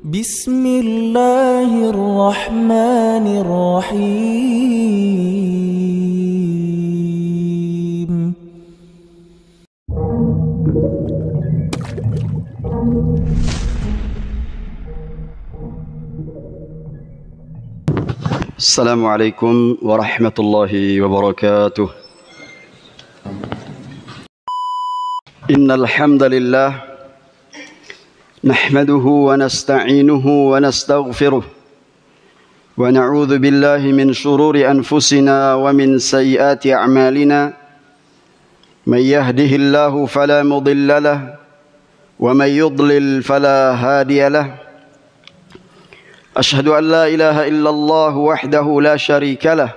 Bismillahirrahmanirrahim. Assalamualaikum warahmatullahi wabarakatuh. Innal hamdalillah nahmaduhu wa nasta'inuhu wa nastaghfiruh wa na'udzu billahi min shururi anfusina wa min sayyiati a'malina. May yahdihillahu fala mudilla lahu wa may yudlil fala hadiya lahu. أشهد أن لا إله إلا الله وحده لا شريك له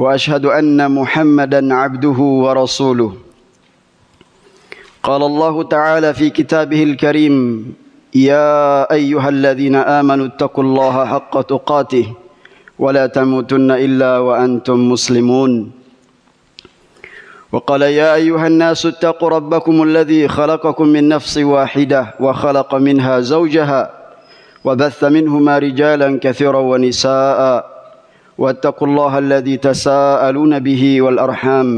وأشهد أن محمدا عبده ورسوله. قال الله تعالى في كتابه الكريم: يا أيها الذين آمنوا اتقوا الله حق تقاته ولا تموتن إلا وأنتم مسلمون. وقال: يا أيها الناس اتقوا ربكم الذي خلقكم من نفس واحدة وخلق منها زوجها وبث منهما رجالا كثيرا ونساء واتقوا الله الذي تساءلون به والأرحام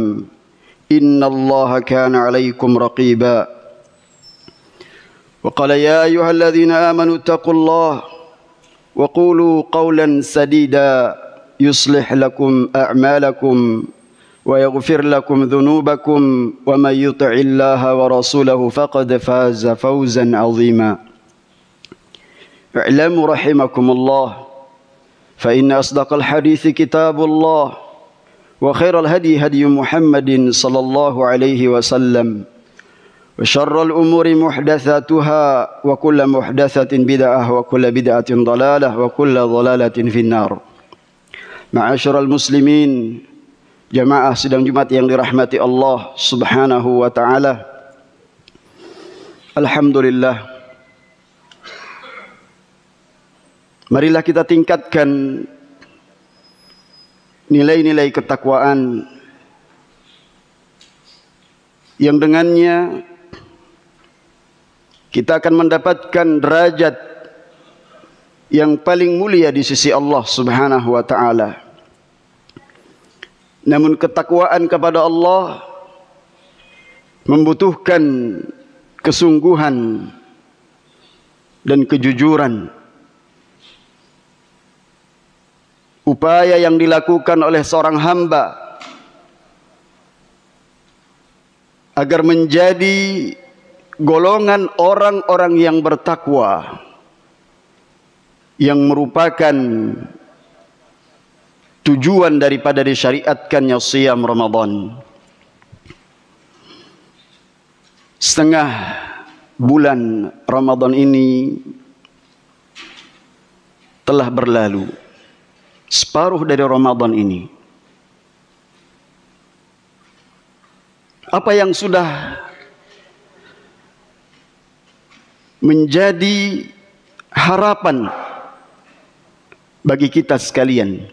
إن الله كان عليكم رقيبا. وقال: يا أيها الذين آمنوا اتقوا الله وقولوا قولا سديدا يصلح لكم أعمالكم ويغفر لكم ذنوبكم ومن يطع الله ورسوله فقد فاز فوزا عظيما. اعلموا رحمكم الله فإن أصدق الحديث كتاب الله وخير الهدي هدي محمد صلى الله عليه وسلم وشر الأمور محدثاتها وكل محدثة بدعة وكل بدعة ضلالة وكل ضلالة في النار. معاشر المسلمين, jamaah sidang Jumat yang dirahmati Allah Subhanahu wa taala. Alhamdulillah, marilah kita tingkatkan nilai-nilai ketakwaan yang dengannya kita akan mendapatkan derajat yang paling mulia di sisi Allah Subhanahu wa taala. Namun ketakwaan kepada Allah membutuhkan kesungguhan dan kejujuran. Upaya yang dilakukan oleh seorang hamba agar menjadi golongan orang-orang yang bertakwa, yang merupakan tujuan daripada disyariatkannya siyam Ramadan. Setengah bulan Ramadan ini telah berlalu. Separuh dari Ramadan ini, apa yang sudah menjadi harapan bagi kita sekalian?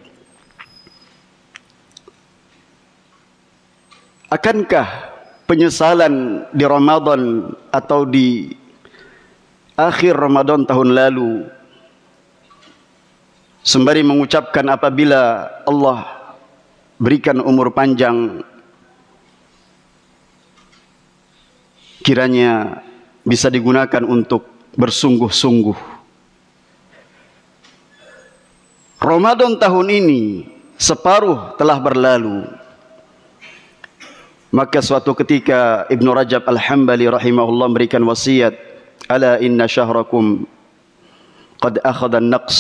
Akankah penyesalan di Ramadan atau di akhir Ramadan tahun lalu, sembari mengucapkan apabila Allah berikan umur panjang, kiranya bisa digunakan untuk bersungguh-sungguh. Ramadan tahun ini separuh telah berlalu. Maka suatu ketika Ibnu Rajab Al-Hambali rahimahullah memberikan wasiat: ala inna syahrakum qad akhadha an-naqs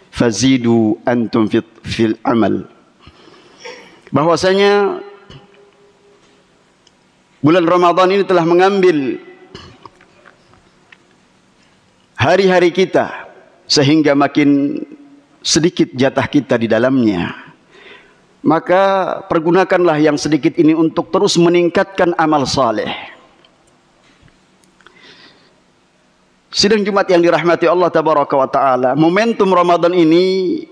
fazidu antum fil amal. Bahwasanya bulan Ramadan ini telah mengambil hari-hari kita sehingga makin sedikit jatah kita di dalamnya. Maka pergunakanlah yang sedikit ini untuk terus meningkatkan amal saleh. Sidang Jumat yang dirahmati Allah Tabaraka wa Ta'ala, momentum Ramadan ini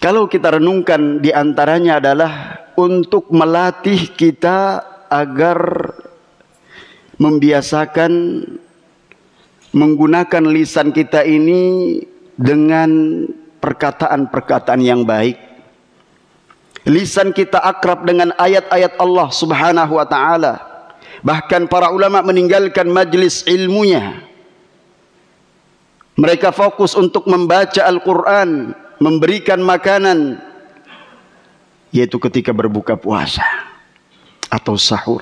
kalau kita renungkan, diantaranya adalah untuk melatih kita agar membiasakan menggunakan lisan kita ini dengan perkataan-perkataan yang baik. Lisan kita akrab dengan ayat-ayat Allah Subhanahu wa taala. Bahkan para ulama meninggalkan majlis ilmunya. Mereka fokus untuk membaca Al-Quran, memberikan makanan, yaitu ketika berbuka puasa atau sahur.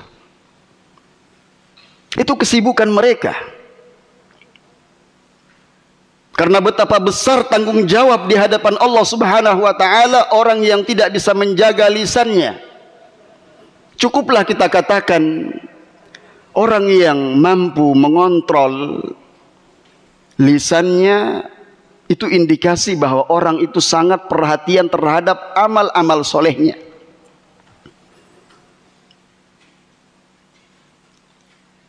Itu kesibukan mereka. Karena betapa besar tanggung jawab di hadapan Allah Subhanahu wa taala orang yang tidak bisa menjaga lisannya. Cukuplah kita katakan orang yang mampu mengontrol lisannya, itu indikasi bahwa orang itu sangat perhatian terhadap amal-amal solehnya.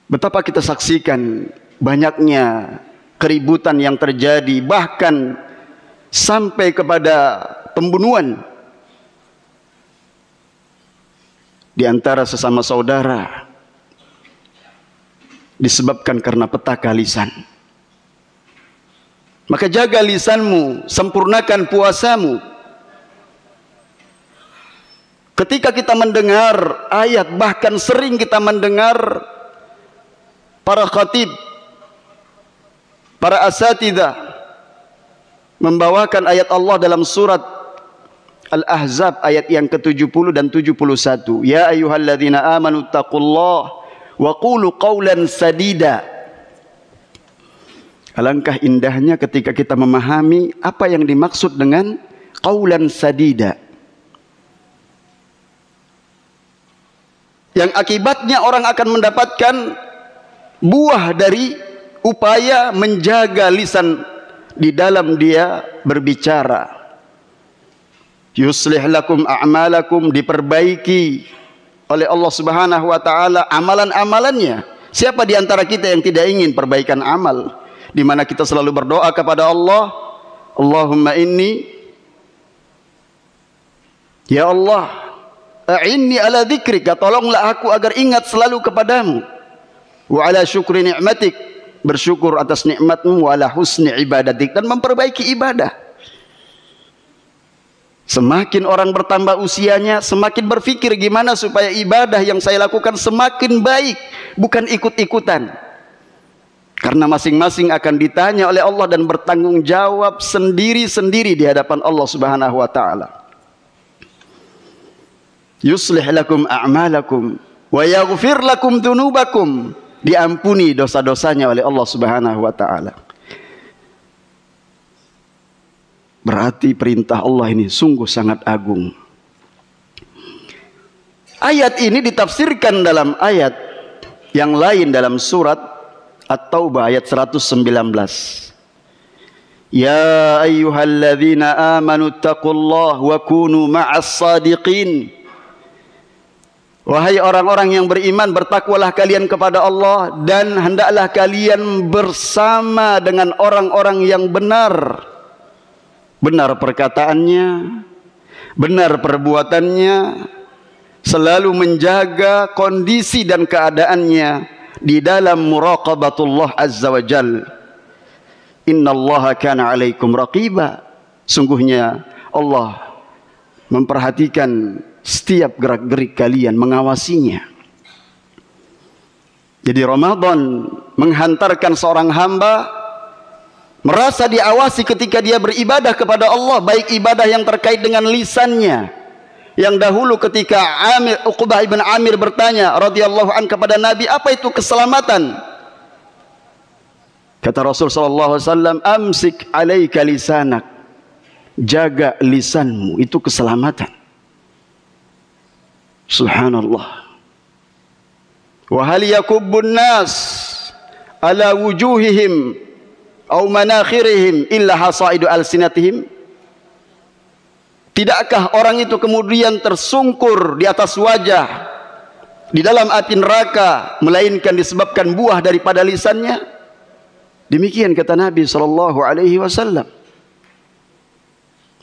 Betapa kita saksikan banyaknya keributan yang terjadi, bahkan sampai kepada pembunuhan di antara sesama saudara, disebabkan karena petaka lisan. Maka jaga lisanmu, sempurnakan puasamu. Ketika kita mendengar ayat, bahkan sering kita mendengar para khatib, para asatidzah membawakan ayat Allah dalam surat Al-Ahzab ayat yang ke-70 dan 71. Ya ayyuhalladzina amanu taqullaha wa qulu qawlan sadida. Alangkah indahnya ketika kita memahami apa yang dimaksud dengan qawlan sadida, yang akibatnya orang akan mendapatkan buah dari upaya menjaga lisan di dalam dia berbicara. Yuslih lakum a'malakum, diperbaiki oleh Allah Subhanahu wa taala amalan-amalannya. Siapa di antara kita yang tidak ingin perbaikan amal? Di mana kita selalu berdoa kepada Allah, Allahumma inni, ya Allah, a'inni ala dzikrika, tolonglah aku agar ingat selalu kepadamu, wa ala syukri ni'matik, bersyukur atas nikmatmu, wa ala husni ibadatik, dan memperbaiki ibadah. Semakin orang bertambah usianya, semakin berpikir gimana supaya ibadah yang saya lakukan semakin baik, bukan ikut-ikutan. Karena masing-masing akan ditanya oleh Allah dan bertanggung jawab sendiri-sendiri di hadapan Allah Subhanahu wa taala. Yuslih lakum a'malakum wa yaghfir lakum dzunubakum, diampuni dosa-dosanya oleh Allah Subhanahu wa taala. Berarti perintah Allah ini sungguh sangat agung. Ayat ini ditafsirkan dalam ayat yang lain dalam surat At-Taubah ayat 119. Ya ayyuhalladzina amanu taqullaha wa kunu ma'as sadiqin. Wahai orang-orang yang beriman, bertakwalah kalian kepada Allah dan hendaklah kalian bersama dengan orang-orang yang benar. Benar perkataannya, benar perbuatannya, selalu menjaga kondisi dan keadaannya di dalam muraqabatullah azza wa jal. Innallaha kana alaikum raqiba. Sungguhnya Allah memperhatikan setiap gerak-gerik kalian, mengawasinya. Jadi Ramadan menghantarkan seorang hamba merasa diawasi ketika dia beribadah kepada Allah, baik ibadah yang terkait dengan lisannya. Yang dahulu ketika Uqbah ibn Amir bertanya radhiyallahu an kepada Nabi, apa itu keselamatan? Kata Rasul sallallahu alaihi wasallam, amsik alaika lisanak, jaga lisanmu, itu keselamatan. Subhanallah. Wa hal yakubbun nas ala wujuhihim aw manakhirihim illa hasaidu alsinatihim. Tidakkah orang itu kemudian tersungkur di atas wajah di dalam api neraka melainkan disebabkan buah daripada lisannya? Demikian kata Nabi sallallahu alaihi wasallam.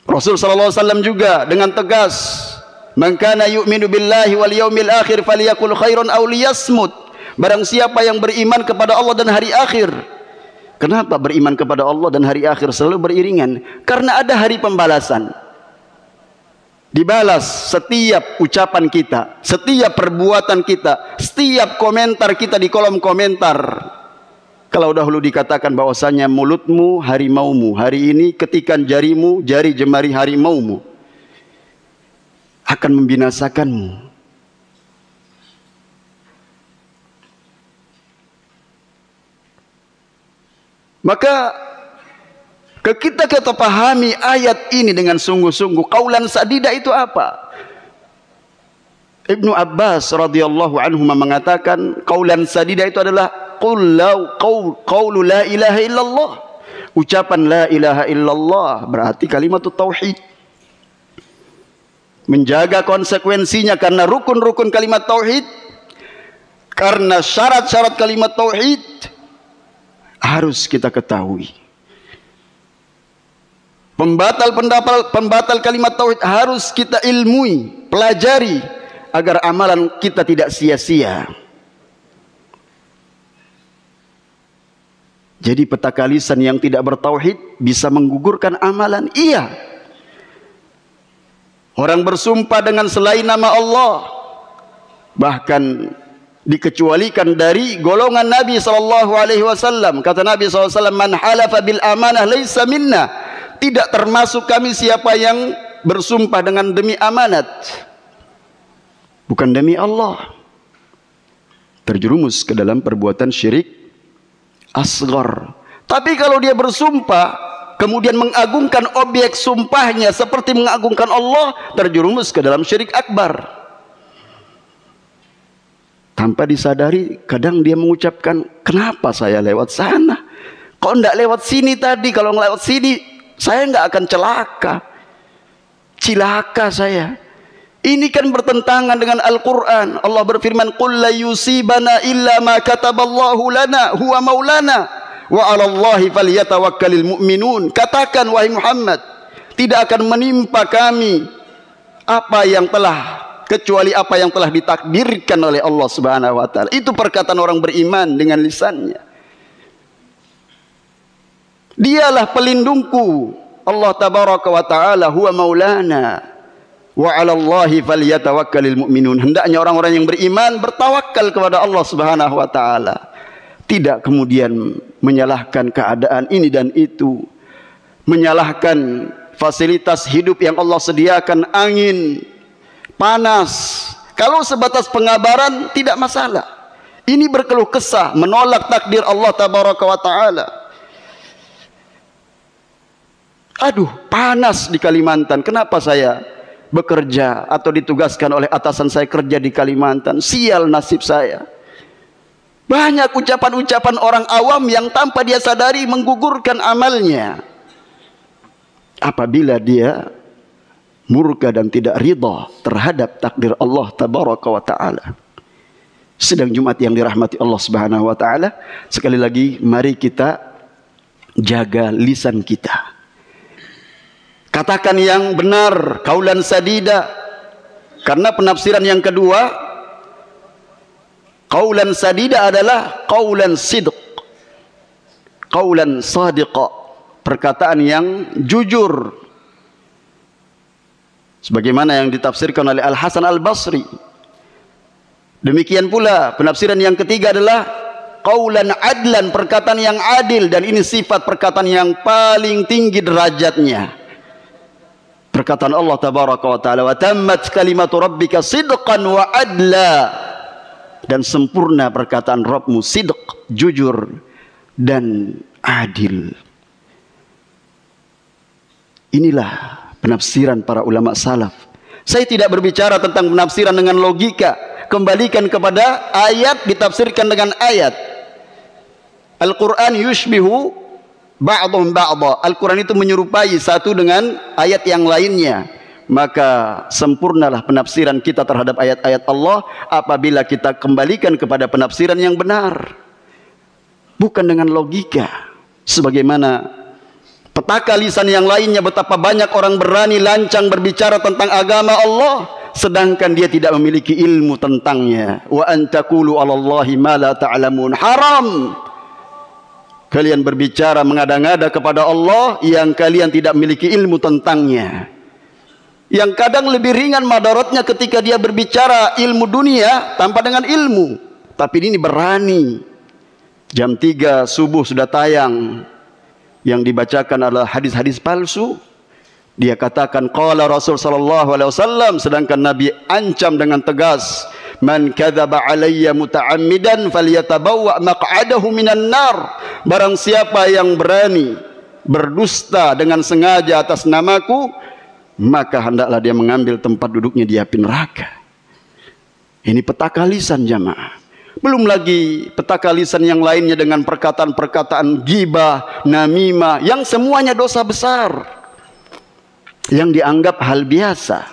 Rasul sallallahu alaihi wasallam juga dengan tegas, "Man kana yu'minu billahi wal yaumil akhir falyakul khairan aw liyasmut." Barang siapa yang beriman kepada Allah dan hari akhir, Kenapa beriman kepada Allah dan hari akhir selalu beriringan? Karena ada hari pembalasan. Dibalas setiap ucapan kita, setiap perbuatan kita, setiap komentar kita di kolom komentar. Kalau dahulu dikatakan bahwasanya mulutmu harimaumu, hari ini ketikan jarimu, jari jemari harimaumu akan membinasakanmu. Maka kita pahami ayat ini dengan sungguh-sungguh. Qaulan sadida itu apa? Ibnu Abbas radhiyallahu anhu mengatakan qaulan sadida itu adalah qaulu la ilaha illallah. Ucapan la ilaha illallah berarti kalimat tauhid. Menjaga konsekuensinya karena rukun-rukun kalimat tauhid, karena syarat-syarat kalimat tauhid harus kita ketahui. Pembatal kalimat tauhid harus kita ilmui, pelajari agar amalan kita tidak sia-sia. Jadi petaka lisan yang tidak bertauhid bisa menggugurkan amalan. Iya. Orang bersumpah dengan selain nama Allah, bahkan dikecualikan dari golongan Nabi SAW. Kata Nabi SAW, man halafa bil amanah laysa minna. Tidak termasuk kami siapa yang bersumpah dengan demi amanat, bukan demi Allah, terjerumus ke dalam perbuatan syirik asghar. Tapi kalau dia bersumpah kemudian mengagungkan objek sumpahnya seperti mengagungkan Allah, terjerumus ke dalam syirik akbar. Tanpa disadari kadang dia mengucapkan, kenapa saya lewat sana, kok enggak lewat sini tadi? Kalau lewat sini saya enggak akan cilaka saya. Ini kan bertentangan dengan Al-Quran. Allah berfirman, qul la yusibana illa ma kataballahu lana huwa maulana wa 'alallahi falyatawakkalul mu'minun. Katakan wahai Muhammad, tidak akan menimpa kami kecuali apa yang telah ditakdirkan oleh Allah Subhanahu wa taala. Itu perkataan orang beriman dengan lisannya. Dialah pelindungku. Allah tabaraka wa taala huwa maulana wa 'alallahi falyatawakkalul mu'minun. Hendaknya orang-orang yang beriman bertawakal kepada Allah Subhanahu wa taala. Tidak kemudian menyalahkan keadaan ini dan itu, menyalahkan fasilitas hidup yang Allah sediakan, angin, panas. Kalau sebatas pengabaran tidak masalah. Ini berkeluh kesah, menolak takdir Allah tabaraka wa taala. Aduh, panas di Kalimantan. Kenapa saya bekerja atau ditugaskan oleh atasan saya kerja di Kalimantan? Sial nasib saya. Banyak ucapan-ucapan orang awam yang tanpa dia sadari menggugurkan amalnya. Apabila dia murka dan tidak ridha terhadap takdir Allah tabaraka wa taala. Sedang Jumat yang dirahmati Allah Subhanahu wa taala, sekali lagi mari kita jaga lisan kita. Katakan yang benar, qaulan sadida. Karena penafsiran yang kedua, qaulan sadida adalah qaulan sidq, qaulan sadiqa, perkataan yang jujur. Sebagaimana yang ditafsirkan oleh Al-Hasan Al-Basri. Demikian pula penafsiran yang ketiga adalah qaulan adlan, perkataan yang adil. Dan ini sifat perkataan yang paling tinggi derajatnya. Perkataan Allah tabaraka wa ta'ala, wa tammat kalimatu rabbika sidqan wa adla. Dan sempurna perkataan Rabbmu, sidq, jujur dan adil. Inilah penafsiran para ulama salaf. Saya tidak berbicara tentang penafsiran dengan logika. Kembalikan kepada ayat, ditafsirkan dengan ayat. Al-Quran yushbihu ba'dhum ba'dha. Al-Quran itu menyerupai satu dengan ayat yang lainnya. Maka sempurnalah penafsiran kita terhadap ayat-ayat Allah apabila kita kembalikan kepada penafsiran yang benar, bukan dengan logika. Sebagaimana petaka lisan yang lainnya, betapa banyak orang berani lancang berbicara tentang agama Allah sedangkan dia tidak memiliki ilmu tentangnya. Wa an taqulu 'alallahi ma la ta'lamun. Haram kalian berbicara mengada-ngada kepada Allah yang kalian tidak memiliki ilmu tentangnya. Yang kadang lebih ringan madaratnya ketika dia berbicara ilmu dunia tanpa dengan ilmu. Tapi ini berani. Jam 3 subuh sudah tayang. Yang dibacakan adalah hadis-hadis palsu. Dia katakan qala Rasul sallallahu alaihi wasallam, sedangkan Nabi ancam dengan tegas, man kadzaba alayya muta'ammidan falyatabawwa maq'adahu minan nar. Barang siapa yang berani berdusta dengan sengaja atas namaku, maka hendaklah dia mengambil tempat duduknya di api neraka. Ini petaka lisan jamaah. Belum lagi petaka lisan yang lainnya dengan perkataan-perkataan ghibah, namimah, yang semuanya dosa besar, yang dianggap hal biasa.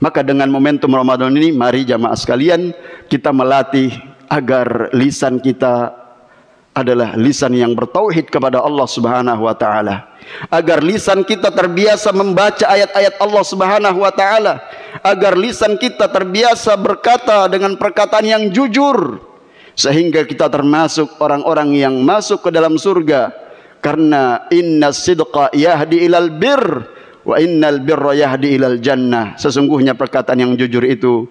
Maka dengan momentum Ramadan ini, mari jamaah sekalian kita melatih agar lisan kita adalah lisan yang bertauhid kepada Allah Subhanahu wa taala. Agar lisan kita terbiasa membaca ayat-ayat Allah Subhanahu wa taala. Agar lisan kita terbiasa berkata dengan perkataan yang jujur, sehingga kita termasuk orang-orang yang masuk ke dalam surga. Karena inna sidqa yahdi ilal bir wa innal birra yahdi ilal jannah. Sesungguhnya perkataan yang jujur itu,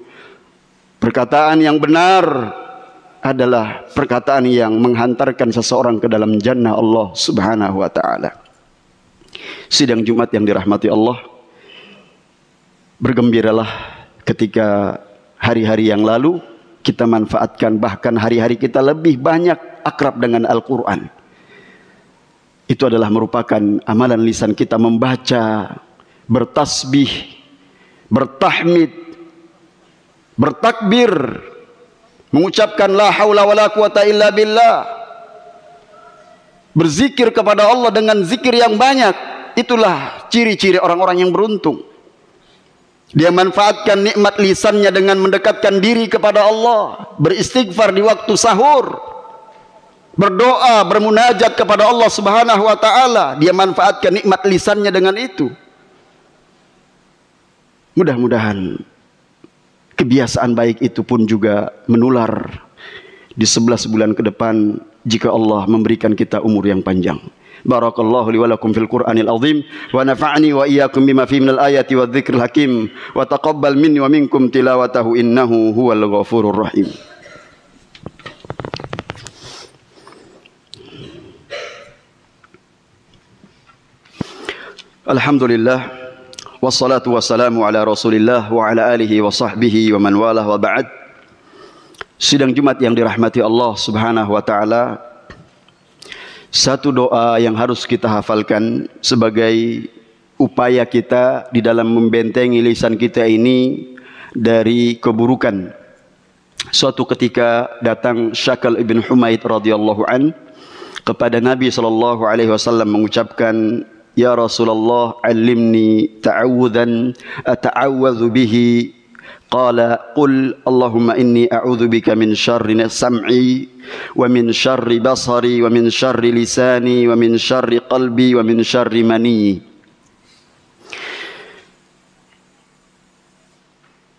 perkataan yang benar, adalah perkataan yang menghantarkan seseorang ke dalam jannah Allah Subhanahu wa taala. Sidang Jumat yang dirahmati Allah, bergembiralah ketika hari-hari yang lalu kita manfaatkan, bahkan hari-hari kita lebih banyak akrab dengan Al-Quran. Itu adalah merupakan amalan lisan kita membaca, bertasbih, bertahmid, bertakbir, mengucapkan la haula wala quwata illa billah, berzikir kepada Allah dengan zikir yang banyak. Itulah ciri-ciri orang-orang yang beruntung. Dia manfaatkan nikmat lisannya dengan mendekatkan diri kepada Allah, beristighfar di waktu sahur, berdoa, bermunajat kepada Allah Subhanahu wa taala. Dia manfaatkan nikmat lisannya dengan itu. Mudah-mudahan kebiasaan baik itu pun juga menular di 11 bulan ke depan jika Allah memberikan kita umur yang panjang. Barakallahu li wa lakum fil Qur'anil azim wa nafa'ani wa iyyakum bima fihi minal ayati wadh-dhikril hakim wa taqabbal minni wa minkum tilawatahu innahu huwal ghafurur rahim. Alhamdulillah wassalatu wassalamu ala Rasulillah wa ala alihi wa sahbihi wa man walah wa ba'd. Sidang Jumat yang dirahmati Allah Subhanahu wa taala, satu doa yang harus kita hafalkan sebagai upaya kita di dalam membentengi lisan kita ini dari keburukan. Suatu ketika datang Syakal ibn Humaid radhiyallahu an kepada Nabi sallallahu alaihi wasallam mengucapkan, ya Rasulullah, alimni ta'awudzan ata'awwadzu bihi. Qala qul Allahumma inni a'udzu bika min syarri sam'i wa min syarri basari wa min syarri lisani wa min syarri qalbi wa min syarri mani.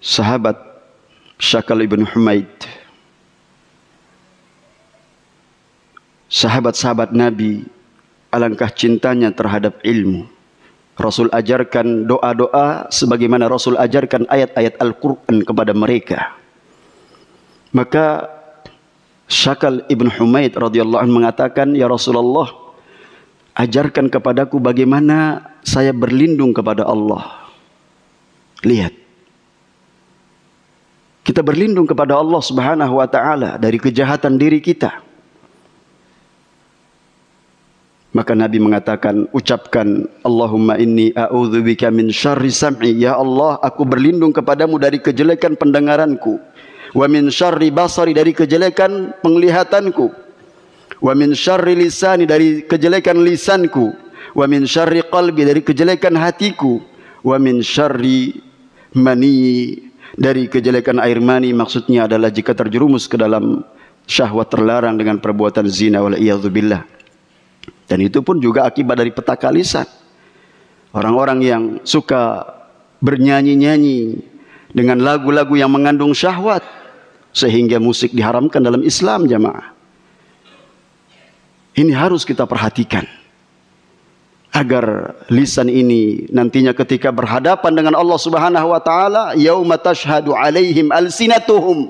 Sahabat Syakal ibn Humaid, sahabat-sahabat Nabi, alangkah cintanya terhadap ilmu. Rasul ajarkan doa-doa sebagaimana Rasul ajarkan ayat-ayat Al-Quran kepada mereka. Maka Syakal ibn Humaid radhiyallahu anhu mengatakan, ya Rasulullah, ajarkan kepadaku bagaimana saya berlindung kepada Allah. Lihat, kita berlindung kepada Allah Subhanahu wa taala dari kejahatan diri kita. Maka Nabi mengatakan, ucapkan Allahumma inni a'udzubika min syarri sam'i. Ya Allah, aku berlindung kepadamu dari kejelekan pendengaranku. Wa min syarri basari, dari kejelekan penglihatanku. Wa min syarri lisani, dari kejelekan lisanku. Wa min syarri qalbi, dari kejelekan hatiku. Wa min syarri mani, dari kejelekan air mani. Maksudnya adalah jika terjerumus ke dalam syahwat terlarang dengan perbuatan zina wal iyadzubillah. Dan itu pun juga akibat dari petaka lisan. Orang-orang yang suka bernyanyi-nyanyi dengan lagu-lagu yang mengandung syahwat, sehingga musik diharamkan dalam Islam jamaah. Ini harus kita perhatikan. Agar lisan ini nantinya ketika berhadapan dengan Allah Subhanahu wa taala, yauma tashhadu alaihim alsinatuhum,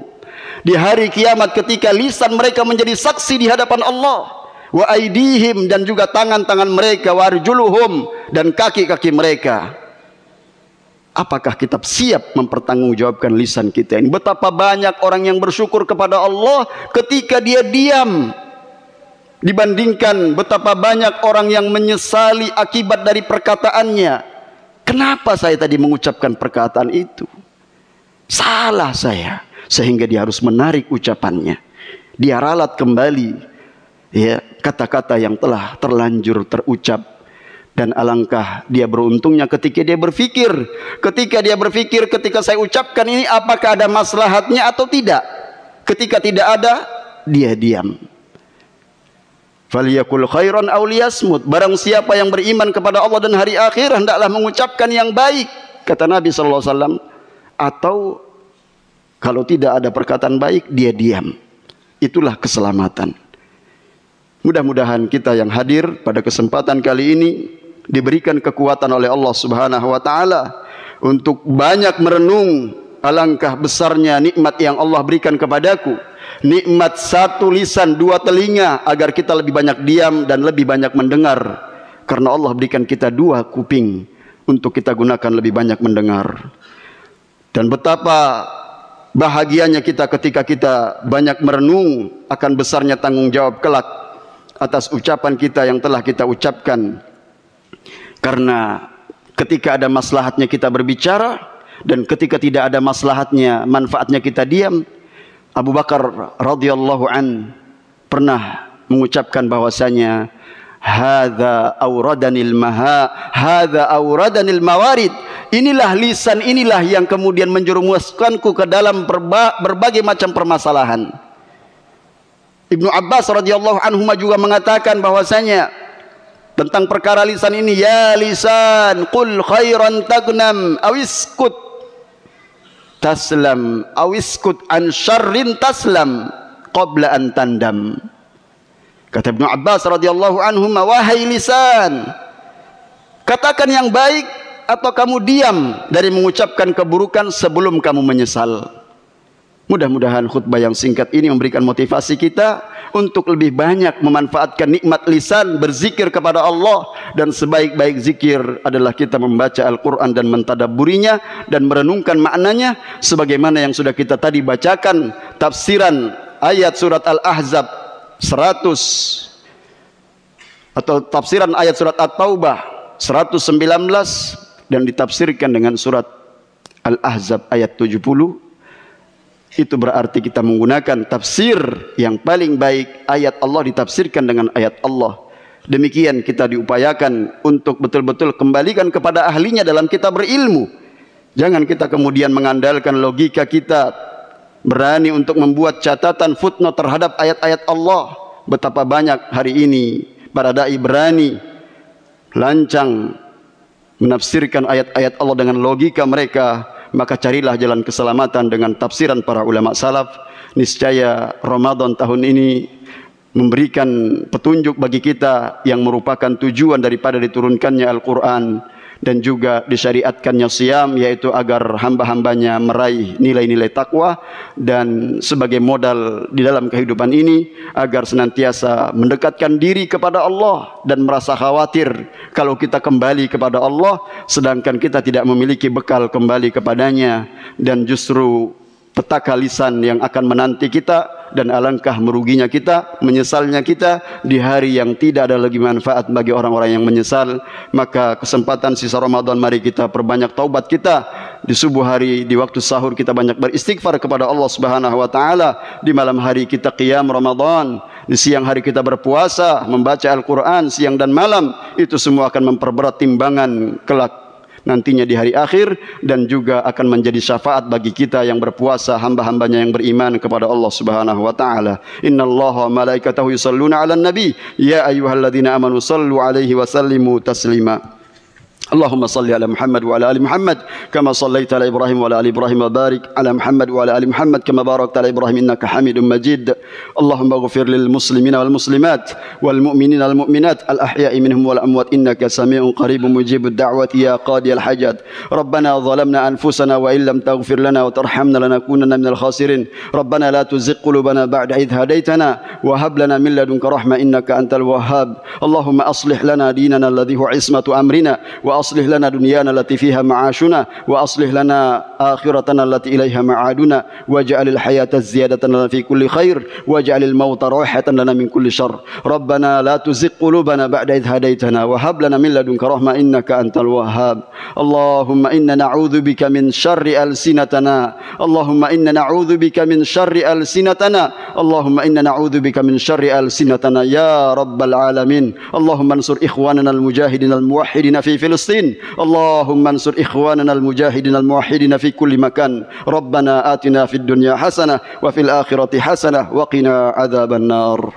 di hari kiamat ketika lisan mereka menjadi saksi di hadapan Allah, wa aidihim, dan juga tangan-tangan mereka, wa arjuluhum, dan kaki-kaki mereka. Apakah kita siap mempertanggungjawabkan lisan kita ini? Betapa banyak orang yang bersyukur kepada Allah ketika dia diam, dibandingkan betapa banyak orang yang menyesali akibat dari perkataannya. Kenapa saya tadi mengucapkan perkataan itu? Salah saya. Sehingga dia harus menarik ucapannya. Dia ralat kembali ya kata-kata yang telah terlanjur terucap. Dan alangkah dia beruntungnya ketika dia berpikir. Ketika saya ucapkan ini, apakah ada maslahatnya atau tidak? Ketika tidak ada, dia diam. Faliyakul khairan aw liyasmut. Barang siapa yang beriman kepada Allah dan hari akhir, hendaklah mengucapkan yang baik, kata Nabi sallallahu alaihi wasallam, atau kalau tidak ada perkataan baik, dia diam. Itulah keselamatan. Mudah-mudahan kita yang hadir pada kesempatan kali ini diberikan kekuatan oleh Allah Subhanahu wa taala untuk banyak merenung alangkah besarnya nikmat yang Allah berikan kepadaku. Nikmat satu lisan, dua telinga, agar kita lebih banyak diam dan lebih banyak mendengar. Karena Allah berikan kita dua kuping untuk kita gunakan lebih banyak mendengar. Dan betapa bahagianya kita ketika kita banyak merenung akan besarnya tanggung jawab kelak atas ucapan kita yang telah kita ucapkan. Karena ketika ada maslahatnya kita berbicara, dan ketika tidak ada maslahatnya, manfaatnya kita diam. Abu Bakar radhiyallahu an pernah mengucapkan bahwasanya hadza awradanil mawarid. Inilah lisan, inilah yang kemudian menjerumuskanku ke dalam berbagai macam permasalahan. Ibnu Abbas radhiyallahu anhu juga mengatakan bahwasanya tentang perkara lisan ini, ya lisan qul khairan tagnam awiskut taslam awiskut an syarrin taslam qabla an tandam. Kata Ibnu Abbas radhiyallahu anhu, wahai lisan, katakan yang baik atau kamu diam dari mengucapkan keburukan sebelum kamu menyesal. Mudah-mudahan khutbah yang singkat ini memberikan motivasi kita untuk lebih banyak memanfaatkan nikmat lisan, berzikir kepada Allah. Dan sebaik-baik zikir adalah kita membaca Al-Quran dan mentadabburinya dan merenungkan maknanya, sebagaimana yang sudah kita tadi bacakan tafsiran ayat surat Al-Ahzab 100, atau tafsiran ayat surat At-Taubah 119, dan ditafsirkan dengan surat Al-Ahzab ayat 70. Itu berarti kita menggunakan tafsir yang paling baik. Ayat Allah ditafsirkan dengan ayat Allah. Demikian kita diupayakan untuk betul-betul kembalikan kepada ahlinya dalam kita berilmu. Jangan kita kemudian mengandalkan logika kita, berani untuk membuat catatan footnote terhadap ayat-ayat Allah. Betapa banyak hari ini para dai berani lancang menafsirkan ayat-ayat Allah dengan logika mereka. Maka carilah jalan keselamatan dengan tafsiran para ulama salaf. Niscaya Ramadan tahun ini memberikan petunjuk bagi kita yang merupakan tujuan daripada diturunkannya Al-Quran, dan juga disyariatkannya siam, yaitu agar hamba-hambanya meraih nilai-nilai takwa, dan sebagai modal di dalam kehidupan ini agar senantiasa mendekatkan diri kepada Allah dan merasa khawatir kalau kita kembali kepada Allah sedangkan kita tidak memiliki bekal kembali kepadanya, dan justru petaka lisan yang akan menanti kita. Dan alangkah meruginya kita, menyesalnya kita di hari yang tidak ada lagi manfaat bagi orang-orang yang menyesal. Maka kesempatan sisa Ramadan, mari kita perbanyak taubat kita. Di subuh hari, di waktu sahur kita banyak beristighfar kepada Allah Subhanahu wa taala. Di malam hari kita qiyam Ramadan. Di siang hari kita berpuasa, membaca Al-Quran siang dan malam. Itu semua akan memperberat timbangan kelak nantinya di hari akhir, dan juga akan menjadi syafaat bagi kita yang berpuasa, hamba-hambanya yang beriman kepada Allah Subhanahu wa taala. Innallaha wa malaikatahu yusholluna 'alan nabi ya ayyuhalladzina amanu shallu 'alaihi wa sallimu taslima. اللهم صل على محمد وعلى آل محمد كما صليت على إبراهيم وعلى آل إبراهيم وبارك على محمد وعلى آل محمد كما باركت على إبراهيم إنك حميد مجيد. اللهم اغفر للمسلمين والمسلمات والمؤمنين والمؤمنات الأحياء منهم والأموات إنك سميع قريب مجيب الدعوة يا قاضي الحاجات. ربنا ظلمنا أنفسنا وإن لم تغفر لنا وترحمنا لنكونن من الخاسرين. ربنا لا تزغ قلوبنا بعد إذ هديتنا وهب لنا من لدنك رحمة إنك أنت الوهاب. اللهم أصلح لنا ديننا الذي هو عصمة أمرنا وأصلح لنا دنيانا التي فيها معاشنا وأصلح لنا آخرتنا التي إليها معادنا واجعل الحياة زيادة لنا في كل خير واجعل الموت راحة لنا من كل شر. ربنا لا تزغ قلوبنا بعد إذ هديتنا وهب لنا من لدنك رحمة إنك أنت الوهاب. اللهم إنا نعوذ بك من شر ألسنتنا. اللهم إنا نعوذ بك من شر ألسنتنا. اللهم إنا نعوذ بك من شر ألسنتنا يا رب العالمين. اللهم انصر إخواننا المجاهدين الموحدين في فلسطين. اللهم انصر إخواننا المجاهدين الموحدين في كل مكان. ربنا آتنا في الدنيا حسنة وفي الآخرة حسنة وقنا عذاب النار.